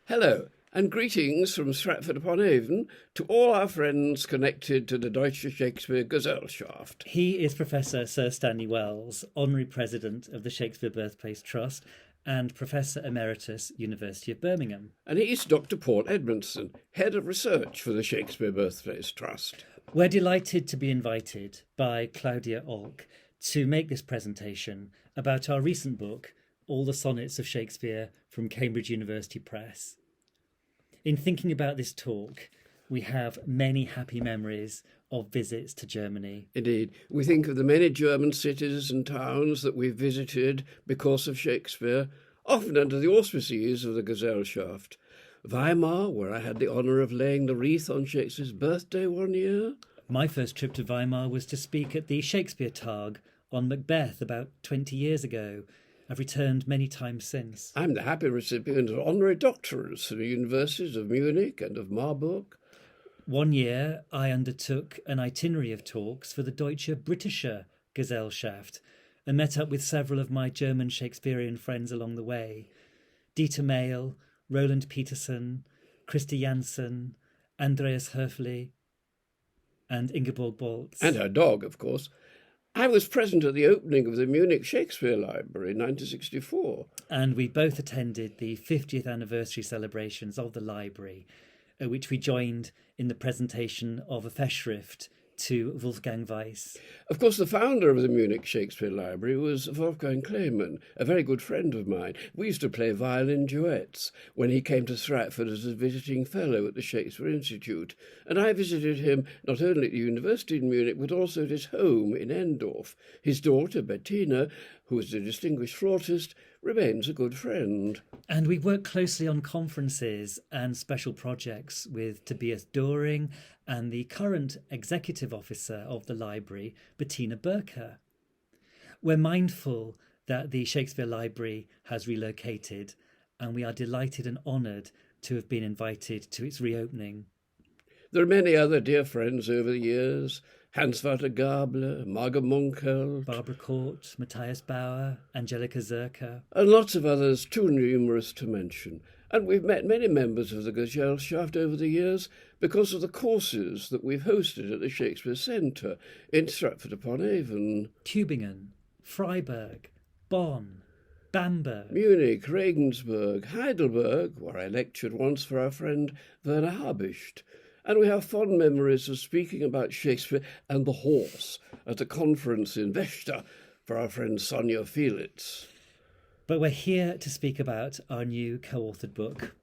Hello, and greetings from Stratford-upon-Avon to all our friends connected to the Deutsche Shakespeare-Gesellschaft. He is Professor Sir Stanley Wells, Honorary President of the Shakespeare Birthplace Trust and Professor Emeritus, University of Birmingham. And he's Dr. Paul Edmondson, Head of Research for the Shakespeare Birthplace Trust. We're delighted to be invited by Claudia Olk to make this presentation about our recent book, All the Sonnets of Shakespeare from Cambridge University Press. In thinking about this talk, we have many happy memories of visits to Germany. Indeed, we think of the many German cities and towns that we've visited because of Shakespeare, often under the auspices of the Gesellschaft. Weimar, where I had the honour of laying the wreath on Shakespeare's birthday one year. My first trip to Weimar was to speak at the Shakespeare Tag on Macbeth about 20 years ago. I've returned many times since. I'm the happy recipient of honorary doctorates from the universities of Munich and of Marburg. One year, I undertook an itinerary of talks for the Deutsche Gesellschaft and met up with several of my German Shakespearean friends along the way. Dieter Mehl, Roland Peterson, Christi Janssen, Andreas Höfli, and Ingeborg Boltz. And her dog, of course. I was present at the opening of the Munich Shakespeare Library in 1964. And we both attended the 50th anniversary celebrations of the library, at which we joined in the presentation of a Festschrift to Wolfgang Weiss. Of course, the founder of the Munich Shakespeare Library was Wolfgang Klemann, a very good friend of mine. We used to play violin duets when he came to Stratford as a visiting fellow at the Shakespeare Institute, and I visited him not only at the university in Munich, but also at his home in Endorf. His daughter, Bettina, who is a distinguished flautist, remains a good friend. And we work closely on conferences and special projects with Tobias Doring and the current executive officer of the library, Bettina Berker. We're mindful that the Shakespeare Library has relocated, and we are delighted and honoured to have been invited to its reopening. There are many other dear friends over the years: Hans-Walter Gabler, Margot Munkel, Barbara Court, Matthias Bauer, Angelika Zerker, and lots of others too numerous to mention. And we've met many members of the Gesellschaft over the years because of the courses that we've hosted at the Shakespeare Centre in Stratford-upon-Avon, Tübingen, Freiburg, Bonn, Bamberg, Munich, Regensburg, Heidelberg, where I lectured once for our friend Werner Habicht. And we have fond memories of speaking about Shakespeare and the horse at a conference in Vechta for our friend Sonia Felix. But we're here to speak about our new co-authored book,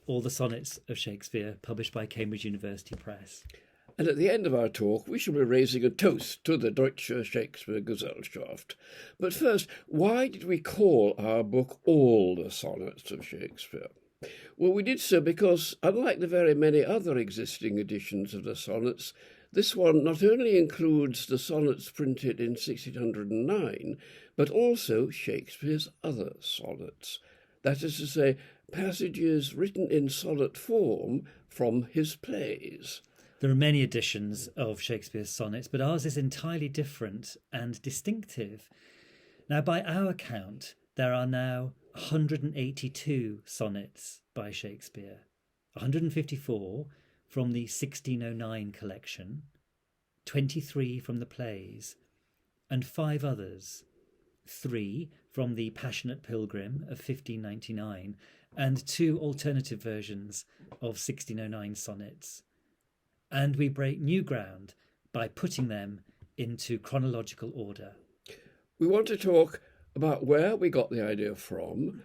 All the Sonnets of Shakespeare, published by Cambridge University Press. And at the end of our talk, we shall be raising a toast to the Deutsche Shakespeare-Gesellschaft. But first, why did we call our book All the Sonnets of Shakespeare? Well, we did so because, unlike the very many other existing editions of the sonnets, this one not only includes the sonnets printed in 1609, but also Shakespeare's other sonnets. That is to say, passages written in sonnet form from his plays. There are many editions of Shakespeare's sonnets, but ours is entirely different and distinctive. Now, by our count, there are now 182 sonnets by Shakespeare, 154 from the 1609 collection, 23 from the plays, and 5 others, 3 from the Passionate Pilgrim of 1599, and 2 alternative versions of 1609 sonnets. And we break new ground by putting them into chronological order. We want to talk about where we got the idea from,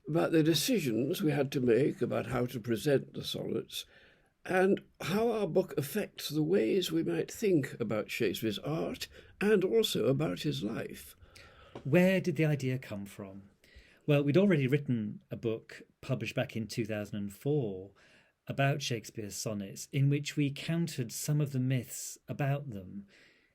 about the decisions we had to make about how to present the sonnets, and how our book affects the ways we might think about Shakespeare's art and also about his life. Where did the idea come from? Well, we'd already written a book published back in 2004 about Shakespeare's sonnets, in which we countered some of the myths about them,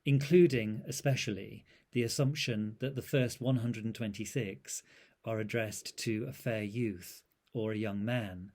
including, especially, the assumption that the first 126 are addressed to a fair youth or a young man,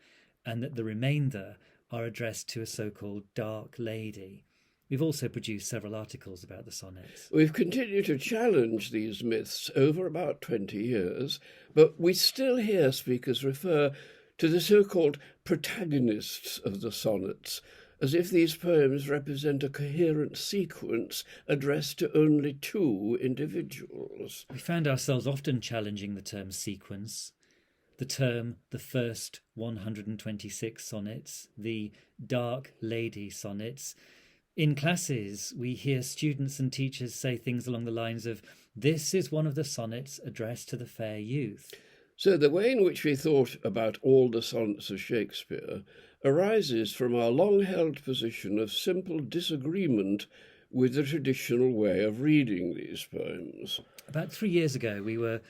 and that the remainder are addressed to a so-called dark lady. We've also produced several articles about the sonnets. We've continued to challenge these myths over about 20 years, but we still hear speakers refer to the so-called protagonists of the sonnets, as if these poems represent a coherent sequence addressed to only two individuals. We found ourselves often challenging the term sequence, the term the first 126 sonnets, the Dark Lady sonnets. In classes, we hear students and teachers say things along the lines of, "This is one of the sonnets addressed to the fair youth." So the way in which we thought about all the sonnets of Shakespeare arises from our long-held position of simple disagreement with the traditional way of reading these poems. About 3 years ago, we were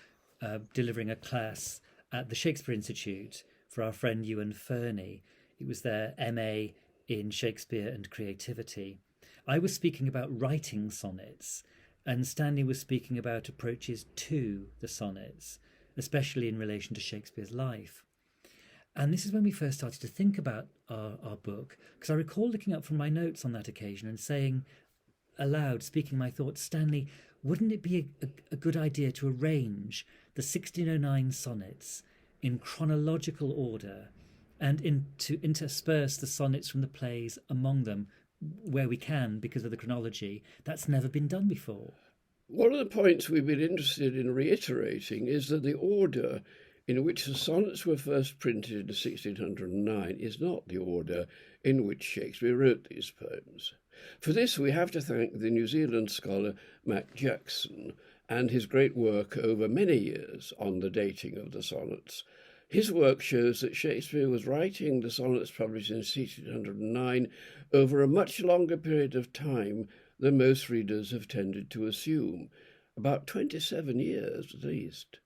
delivering a class at the Shakespeare Institute for our friend Ewan Fernie. It was their MA in Shakespeare and Creativity. I was speaking about writing sonnets, and Stanley was speaking about approaches to the sonnets, especially in relation to Shakespeare's life. And this is when we first started to think about our book, because I recall looking up from my notes on that occasion and saying aloud, speaking my thoughts, "Stanley, wouldn't it be a good idea to arrange the 1609 sonnets in chronological order and to intersperse the sonnets from the plays among them where we can because of the chronology? That's never been done before." One of the points we've been interested in reiterating is that the order in which the sonnets were first printed in 1609 is not the order in which Shakespeare wrote these poems. For this, we have to thank the New Zealand scholar Mac Jackson and his great work over many years on the dating of the sonnets. His work shows that Shakespeare was writing the sonnets published in 1609 over a much longer period of time than most readers have tended to assume, about 27 years at least.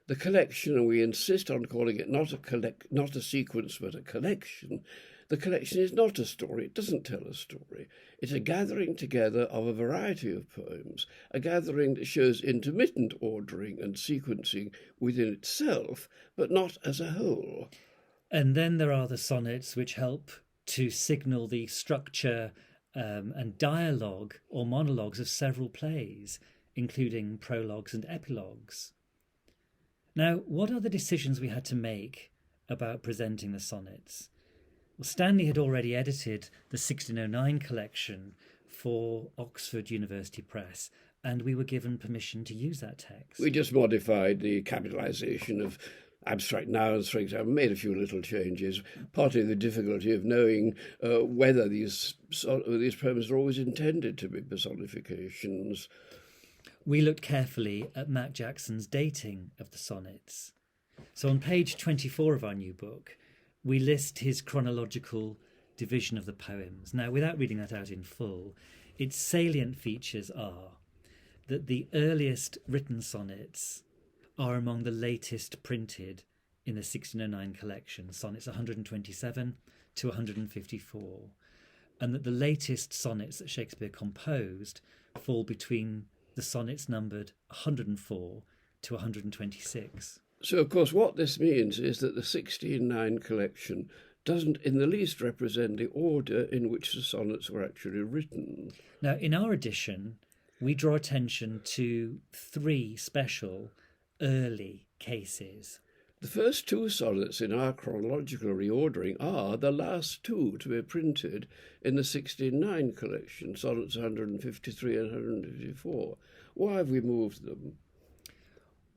The collection, and we insist on calling it not a sequence but a collection, the collection is not a story, it doesn't tell a story. It's a gathering together of a variety of poems, a gathering that shows intermittent ordering and sequencing within itself, but not as a whole. And then there are the sonnets which help to signal the structure and dialogue or monologues of several plays, including prologues and epilogues. Now, what are the decisions we had to make about presenting the sonnets? Well, Stanley had already edited the 1609 collection for Oxford University Press, and we were given permission to use that text. We just modified the capitalisation of abstract nouns, for example, made a few little changes, partly the difficulty of knowing whether these poems are always intended to be personifications. We looked carefully at Mac Jackson's dating of the sonnets. So on page 24 of our new book, we list his chronological division of the poems. Now, without reading that out in full, its salient features are that the earliest written sonnets are among the latest printed in the 1609 collection, sonnets 127 to 154, and that the latest sonnets that Shakespeare composed fall between the sonnets numbered 104 to 126. So, of course, what this means is that the 1609 collection doesn't in the least represent the order in which the sonnets were actually written. Now, in our edition, we draw attention to 3 special early cases. The first 2 sonnets in our chronological reordering are the last 2 to be printed in the 1609 collection, sonnets 153 and 154. Why have we moved them?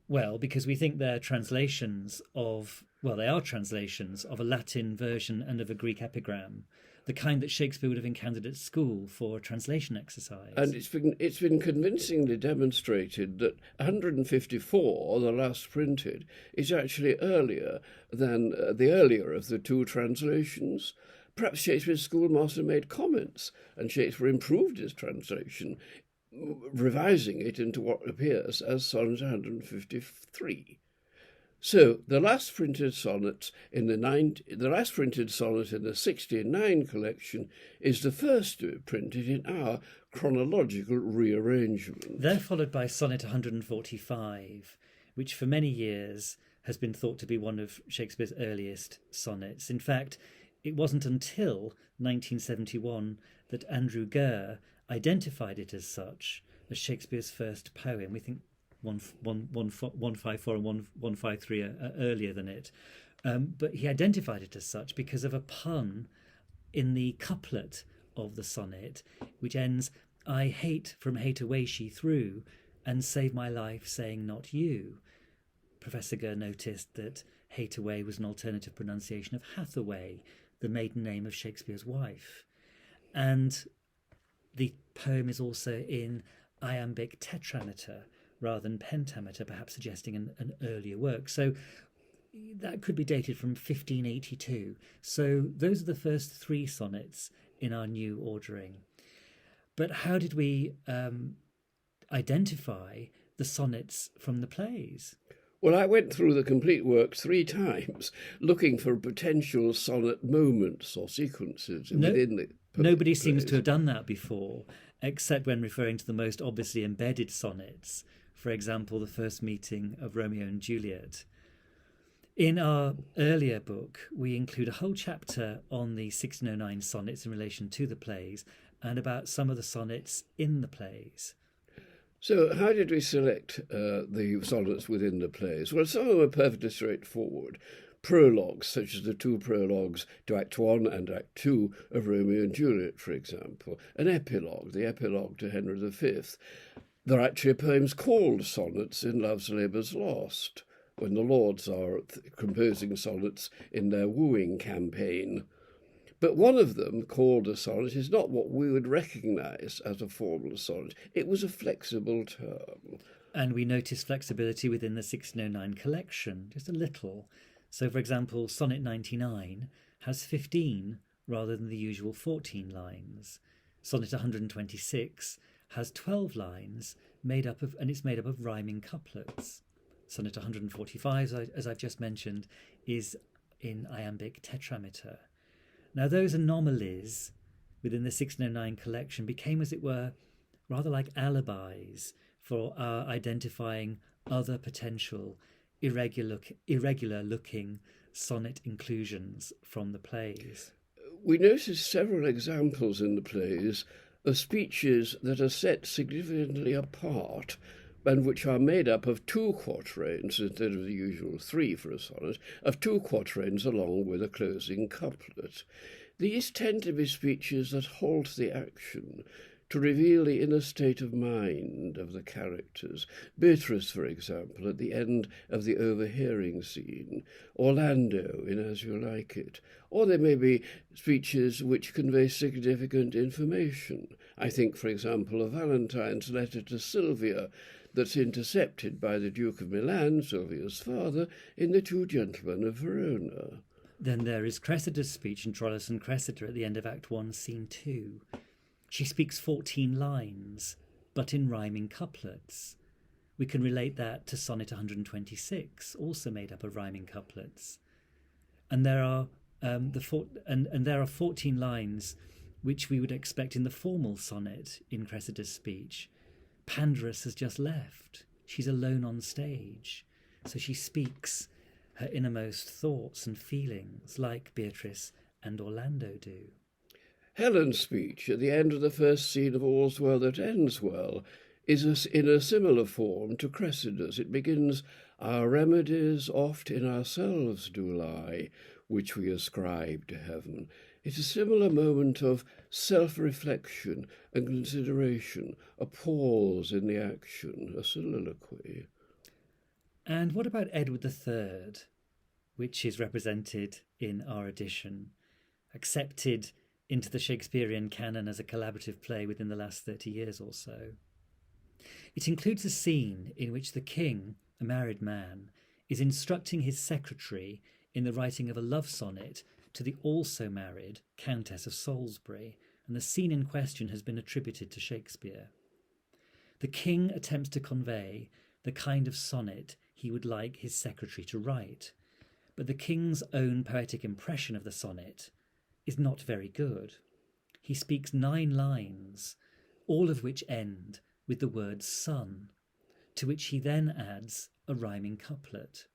Well, because we think they're translations of, they are translations of a Latin version and of a Greek epigram, the kind that Shakespeare would have encountered at school for a translation exercise. And it's been convincingly demonstrated that 154, the last printed, is actually earlier than the earlier of the 2 translations. Perhaps Shakespeare's schoolmaster made comments, and Shakespeare improved his translation, revising it into what appears as sonnet 153. So the last printed sonnet in the 1609 collection is the first to be printed in our chronological rearrangement. They're followed by sonnet 145, which for many years has been thought to be one of Shakespeare's earliest sonnets. In fact, it wasn't until 1971 that Andrew Gurr identified it as such, as Shakespeare's first poem. We think 154 and 153 are earlier than it. But he identified it as such because of a pun in the couplet of the sonnet, which ends, "I hate from hate away she threw, and save my life saying not you." Professor Gurr noticed that hate away was an alternative pronunciation of Hathaway, the maiden name of Shakespeare's wife. And the poem is also in iambic tetrameter rather than pentameter, perhaps suggesting an earlier work. So that could be dated from 1582. So those are the first three sonnets in our new ordering. But how did we identify the sonnets from the plays? Well, I went through the complete work 3 times, looking for potential sonnet moments or sequences within the Nobody plays. seems to have done that before, except when referring to the most obviously embedded sonnets. For example, the first meeting of Romeo and Juliet. In our earlier book, we include a whole chapter on the 1609 sonnets in relation to the plays and about some of the sonnets in the plays. So how did we select the sonnets within the plays? Well, some of them are perfectly straightforward. Prologues, such as the 2 prologues to Act 1 and Act 2 of Romeo and Juliet, for example. An epilogue, the epilogue to Henry V. There are actually poems called sonnets in Love's Labour's Lost, when the lords are composing sonnets in their wooing campaign. But one of them, called a sonnet, is not what we would recognise as a formal sonnet. It was a flexible term. And we notice flexibility within the 1609 collection, just a little. So, for example, Sonnet 99 has 15 rather than the usual 14 lines. Sonnet 126 has 12 lines, and it's made up of rhyming couplets. Sonnet 145, as I've just mentioned, is in iambic tetrameter. Now, those anomalies within the 1609 collection became, as it were, rather like alibis for our identifying other potential irregular-looking sonnet inclusions from the plays. We notice several examples in the plays of speeches that are set significantly apart and which are made up of 2 quatrains instead of the usual 3 for a sonnet, of 2 quatrains along with a closing couplet. These tend to be speeches that halt the action to reveal the inner state of mind of the characters. Beatrice, for example, at the end of the overhearing scene, Orlando in As You Like It, or there may be speeches which convey significant information. I think, for example, of Valentine's letter to Sylvia, that's intercepted by the Duke of Milan, Sylvia's father, in The 2 Gentlemen of Verona. Then there is Cressida's speech in Troilus and Cressida at the end of Act 1, Scene 2. She speaks 14 lines, but in rhyming couplets. We can relate that to Sonnet 126, also made up of rhyming couplets. And there are there are 14 lines which we would expect in the formal sonnet in Cressida's speech. Pandarus has just left. She's alone on stage. So she speaks her innermost thoughts and feelings like Beatrice and Orlando do. Helen's speech at the end of the first scene of All's Well That Ends Well is in a similar form to Cressida's. It begins, "Our remedies oft in ourselves do lie, which we ascribe to heaven." It's a similar moment of self-reflection and consideration, a pause in the action, a soliloquy. And what about Edward III, which is represented in our edition, accepted into the Shakespearean canon as a collaborative play within the last 30 years or so? It includes a scene in which the king, a married man, is instructing his secretary in the writing of a love sonnet to the also married Countess of Salisbury, and the scene in question has been attributed to Shakespeare. The king attempts to convey the kind of sonnet he would like his secretary to write, but the king's own poetic impression of the sonnet is not very good. He speaks 9 lines, all of which end with the word sun, to which he then adds a rhyming couplet.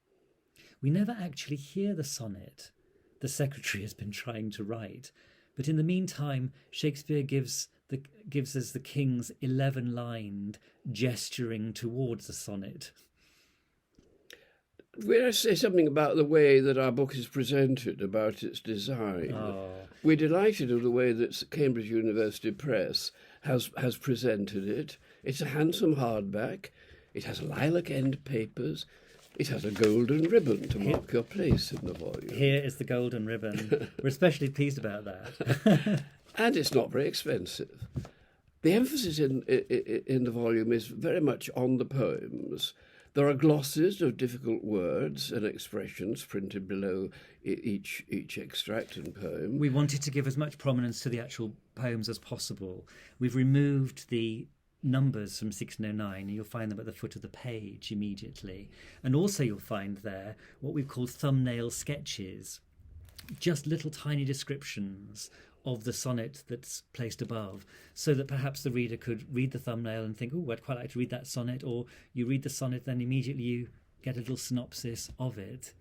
We never actually hear the sonnet the secretary has been trying to write, but in the meantime, Shakespeare gives us the king's 11-lined gesturing towards the sonnet. May I say something about the way that our book is presented, about its design? Oh, We're delighted with the way that Cambridge University Press has presented it. It's a handsome hardback. It has lilac end papers. It has a golden ribbon to mark your place in the volume. here is the golden ribbon. We're especially pleased about that. And it's not very expensive. The emphasis in the volume is very much on the poems. There are glosses of difficult words and expressions printed below each extract and poem. We wanted to give as much prominence to the actual poems as possible. We've removed the numbers from 1609, and you'll find them at the foot of the page immediately. And also you'll find there what we've called thumbnail sketches, just little tiny descriptions of the sonnet that's placed above, so that perhaps the reader could read the thumbnail and think, oh, I'd quite like to read that sonnet, or you read the sonnet, then immediately you get a little synopsis of it.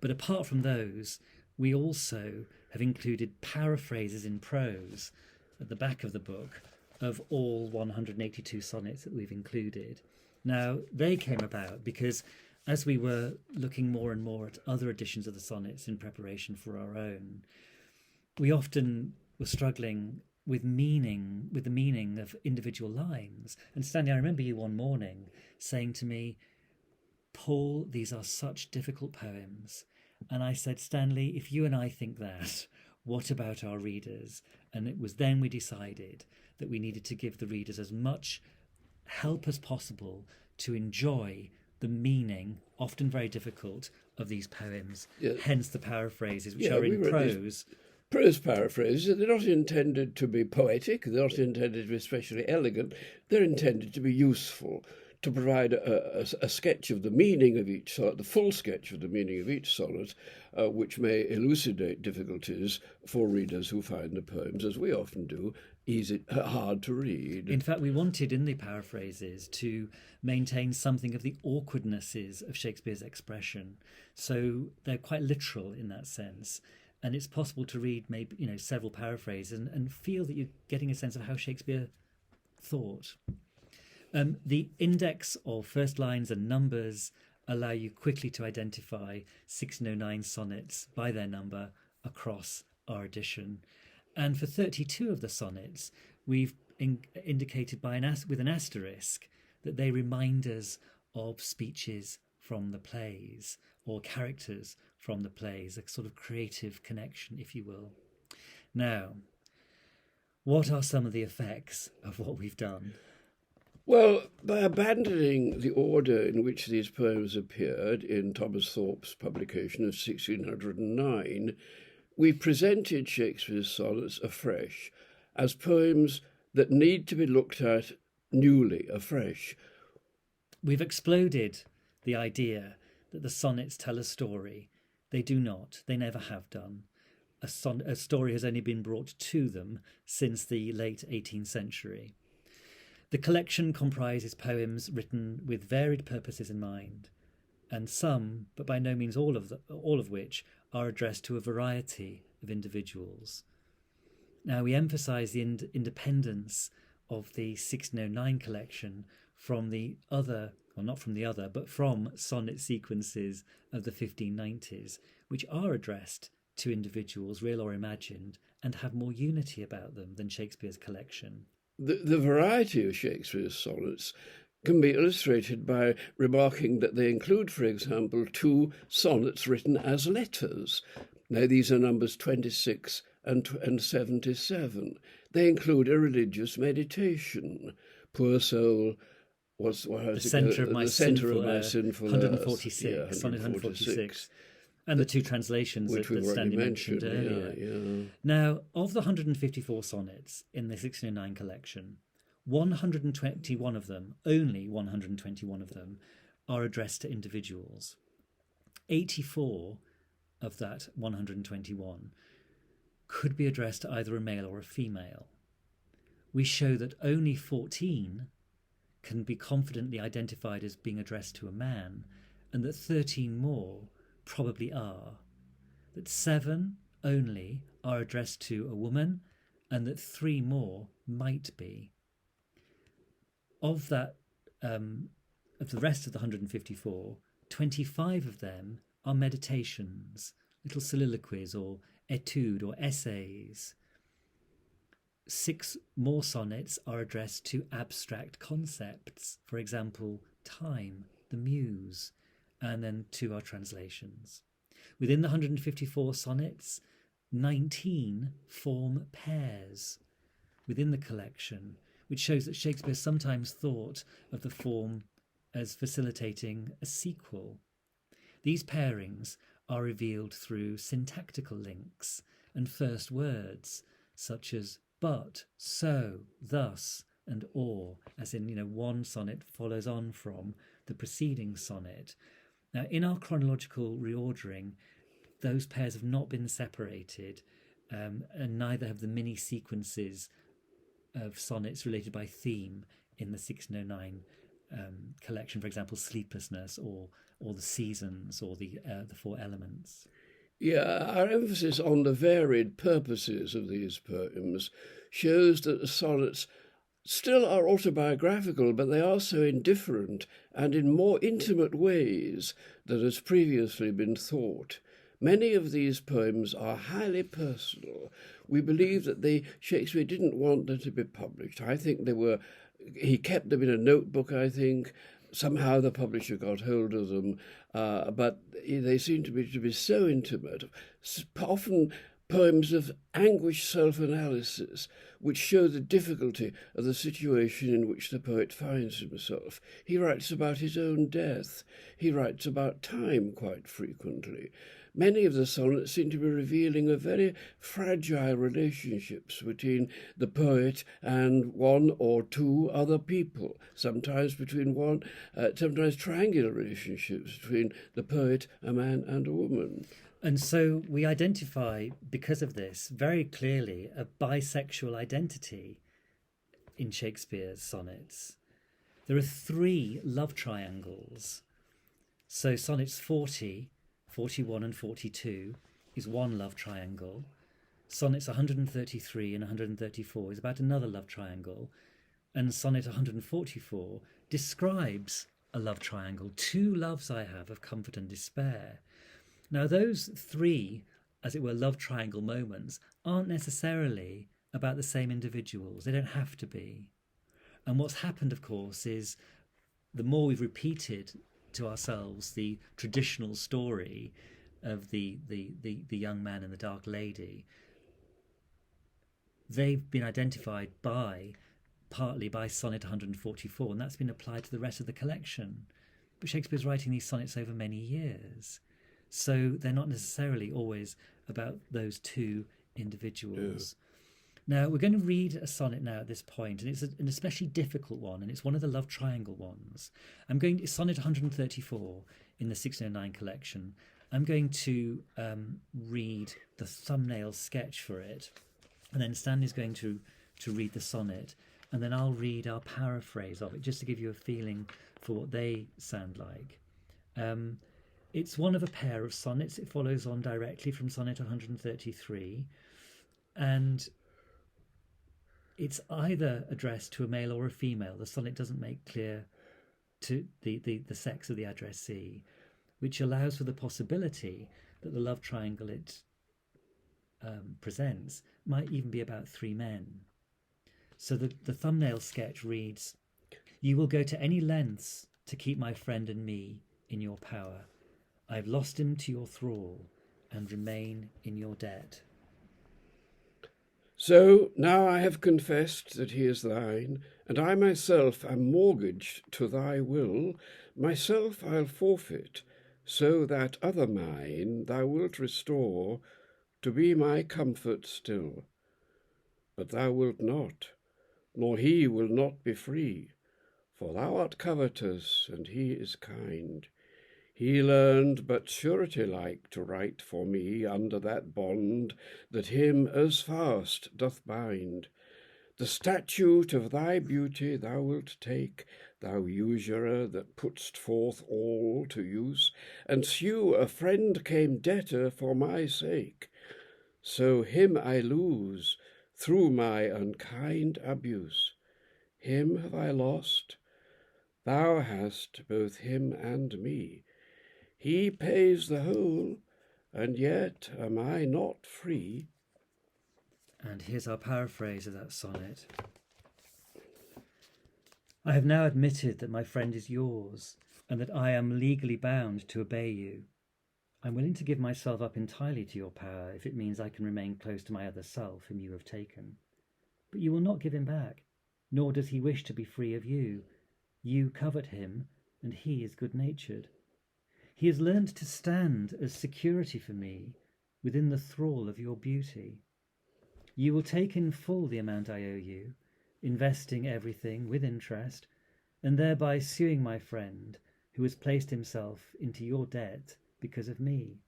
But apart from those, we also have included paraphrases in prose at the back of the book of all 182 sonnets that we've included. Now, they came about because as we were looking more and more at other editions of the sonnets in preparation for our own, we often were struggling with the meaning of individual lines. And Stanley, I remember you one morning saying to me, Paul, these are such difficult poems. And I said, Stanley, if you and I think that, what about our readers? And it was then we decided that we needed to give the readers as much help as possible to enjoy the meaning, often very difficult, of these poems. Yeah. Hence the paraphrases, which are in prose. Prose paraphrases, they're not intended to be poetic, they're not intended to be especially elegant, they're intended to be useful, to provide a sketch of the meaning of each sonnet, the full sketch of the meaning of each sonnet, which may elucidate difficulties for readers who find the poems, as we often do, hard to read. In fact, we wanted in the paraphrases to maintain something of the awkwardnesses of Shakespeare's expression. So they're quite literal in that sense. And it's possible to read maybe several paraphrases and feel that you're getting a sense of how Shakespeare thought. The index of first lines and numbers allow you quickly to identify 1609 sonnets by their number across our edition. And for 32 of the sonnets, we've indicated with an asterisk that they remind us of speeches from the plays or characters from the plays, a sort of creative connection, if you will. Now, what are some of the effects of what we've done? Well, by abandoning the order in which these poems appeared in Thomas Thorpe's publication of 1609, we presented Shakespeare's sonnets afresh as poems that need to be looked at newly, afresh. We've exploded the idea that the sonnets tell a story. They do not. They never have done. A story has only been brought to them since the late 18th century. The collection comprises poems written with varied purposes in mind, and some, but by no means all of which, are addressed to a variety of individuals. Now, we emphasise the independence of the 1609 collection from the other, or not from the other, but from sonnet sequences of the 1590s, which are addressed to individuals, real or imagined, and have more unity about them than Shakespeare's collection. The variety of Shakespeare's sonnets can be illustrated by remarking that they include, for example, 2 sonnets written as letters. Now, these are numbers 26 and 77. They include a religious meditation. Poor soul, the centre of my sinful earth, 146, yeah, sonnet 146. And the 2 translations that Stanley mentioned earlier. Yeah. Now, of the 154 sonnets in the 1609 collection, 121 of them, only 121 of them, are addressed to individuals. 84 of that 121 could be addressed to either a male or a female. We show that only 14 can be confidently identified as being addressed to a man, and that 13 more probably are, that 7 only are addressed to a woman, and that 3 more might be. Of that, of the rest of the 154, 25 of them are meditations, little soliloquies or etudes or essays. 6 more sonnets are addressed to abstract concepts, for example, time, the muse, and then 2 are translations. Within the 154 sonnets, 19 form pairs within the collection, which shows that Shakespeare sometimes thought of the form as facilitating a sequel. These pairings are revealed through syntactical links and first words, such as but, so, thus, and or, as in, one sonnet follows on from the preceding sonnet. Now, in our chronological reordering, those pairs have not been separated, and neither have the mini sequences of sonnets related by theme in the 1609 collection, for example, sleeplessness or the seasons or the 4 elements. Yeah, our emphasis on the varied purposes of these poems shows that the sonnets still are autobiographical, but they are so in different and in more intimate ways than has previously been thought. Many of these poems are highly personal. We believe that Shakespeare didn't want them to be published. I think he kept them in a notebook, I think. Somehow the publisher got hold of them, but they seem to be so intimate, often poems of anguished self-analysis, which show the difficulty of the situation in which the poet finds himself. He writes about his own death. He writes about time quite frequently. Many of the sonnets seem to be revealing a very fragile relationships between the poet and 1 or 2 other people, sometimes sometimes triangular relationships between the poet, a man and a woman. And so we identify, because of this, very clearly a bisexual identity in Shakespeare's sonnets. There are 3 love triangles. So sonnets 40, 41 and 42 is one love triangle. Sonnets 133 and 134 is about another love triangle. And sonnet 144 describes a love triangle. 2 loves I have of comfort and despair. Now those 3, as it were, love triangle moments aren't necessarily about the same individuals. They don't have to be. And what's happened, of course, is the more we've repeated to ourselves the traditional story of the young man and the dark lady, they've been identified partly by sonnet 144, and that's been applied to the rest of the collection. But Shakespeare's writing these sonnets over many years, so they're not necessarily always about those 2 individuals. Now, we're going to read a sonnet now at this point, and it's an especially difficult one, and it's one of the love triangle ones. It's sonnet 134 in the 1609 collection. I'm going to read the thumbnail sketch for it, and then Stanley's going to read the sonnet, and then I'll read our paraphrase of it, just to give you a feeling for what they sound like. It's one of a pair of sonnets. It follows on directly from sonnet 133, and it's either addressed to a male or a female. The sonnet doesn't make clear to the sex of the addressee, which allows for the possibility that the love triangle it presents might even be about 3 men. So the thumbnail sketch reads, "You will go to any lengths to keep my friend and me in your power. I've lost him to your thrall and remain in your debt." So now I have confessed that he is thine, and I myself am mortgaged to thy will. Myself I'll forfeit, so that other mine thou wilt restore, to be my comfort still. But thou wilt not, nor he will not be free, for thou art covetous, and he is kind. He learned but surety-like to write for me under that bond that him as fast doth bind. The statute of thy beauty thou wilt take, thou usurer that put'st forth all to use, and sue a friend came debtor for my sake. So him I lose through my unkind abuse. Him have I lost, thou hast both him and me. He pays the whole, and yet am I not free. And here's our paraphrase of that sonnet. I have now admitted that my friend is yours, and that I am legally bound to obey you. I'm willing to give myself up entirely to your power if it means I can remain close to my other self whom you have taken. But you will not give him back, nor does he wish to be free of you. You covet him, and he is good-natured. He has learnt to stand as security for me within the thrall of your beauty. You will take in full the amount I owe you, investing everything with interest, and thereby suing my friend who has placed himself into your debt because of me.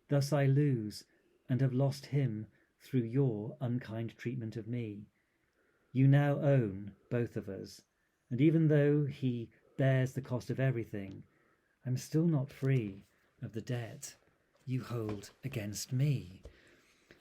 Thus I lose, and have lost him through your unkind treatment of me. You now own both of us, and even though he bears the cost of everything, I'm still not free of the debt you hold against me.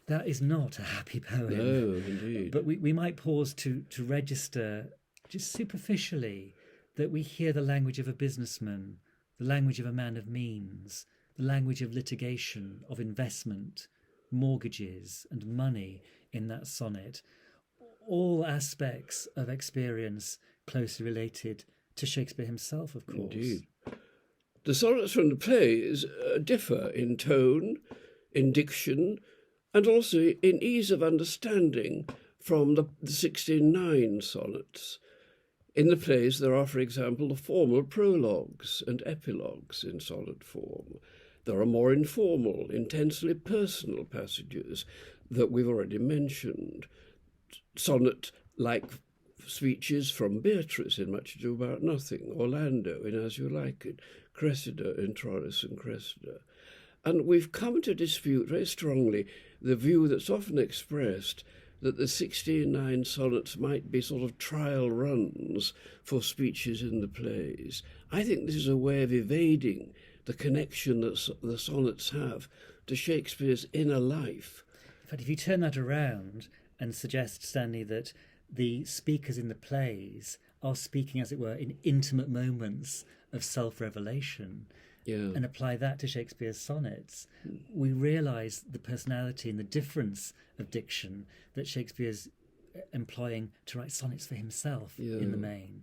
That is not a happy poem. No, indeed. But we might pause to register, just superficially, that we hear the language of a businessman, the language of a man of means, the language of litigation, of investment, mortgages and money in that sonnet. All aspects of experience closely related to Shakespeare himself, of course. Indeed. The sonnets from the plays differ in tone, in diction, and also in ease of understanding from the 16:9 sonnets. In the plays there are, for example, the formal prologues and epilogues in sonnet form. There are more informal, intensely personal passages that we've already mentioned. Sonnet-like speeches from Beatrice in Much Ado About Nothing, Orlando in As You Like It, Cressida in Troilus and Cressida. And we've come to dispute very strongly the view that's often expressed that the 16:9 sonnets might be sort of trial runs for speeches in the plays. I think this is a way of evading the connection that the sonnets have to Shakespeare's inner life. In fact, if you turn that around and suggest, Stanley, that the speakers in the plays are speaking, as it were, in intimate moments of self-revelation, and apply that to Shakespeare's sonnets, we realise the personality and the difference of diction that Shakespeare's employing to write sonnets for himself in the main.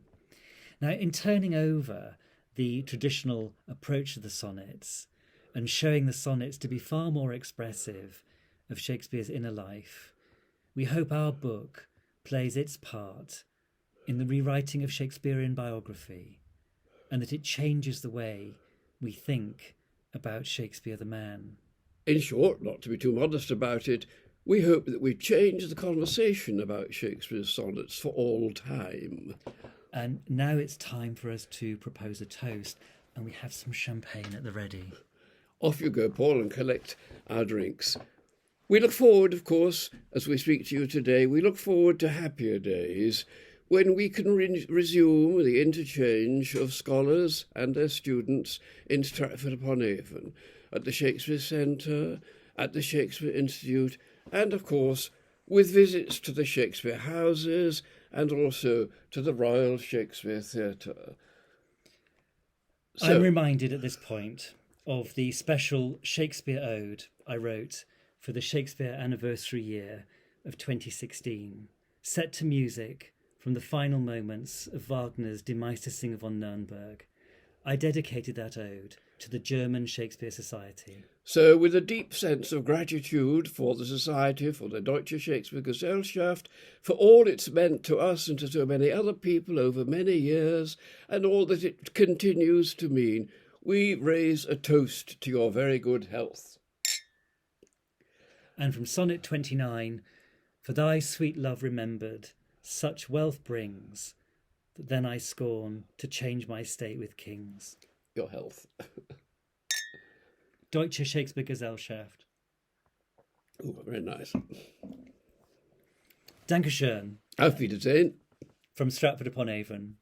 Now, in turning over the traditional approach to the sonnets and showing the sonnets to be far more expressive of Shakespeare's inner life, we hope our book plays its part in the rewriting of Shakespearean biography, and that it changes the way we think about Shakespeare the man. In short, not to be too modest about it, we hope that we change the conversation about Shakespeare's sonnets for all time. And now it's time for us to propose a toast, and we have some champagne at the ready. Off you go, Paul, and collect our drinks. We look forward, of course, as we speak to you today, we look forward to happier days when we can resume the interchange of scholars and their students in Stratford-upon-Avon, at the Shakespeare Centre, at the Shakespeare Institute, and, of course, with visits to the Shakespeare houses and also to the Royal Shakespeare Theatre. I'm reminded at this point of the special Shakespeare Ode I wrote for the Shakespeare anniversary year of 2016, set to music from the final moments of Wagner's Die Meistersinger von Nürnberg. I dedicated that ode to the German Shakespeare Society. So, with a deep sense of gratitude for the Society, for the Deutsche Shakespeare-Gesellschaft, for all it's meant to us and to so many other people over many years, and all that it continues to mean, we raise a toast to your very good health. And from Sonnet 29, for thy sweet love remembered, such wealth brings, that then I scorn to change my state with kings. Your health. Deutsche Shakespeare-Gesellschaft. Oh, very nice. Dankeschön. Auf Wiedersehen. From Stratford-upon-Avon.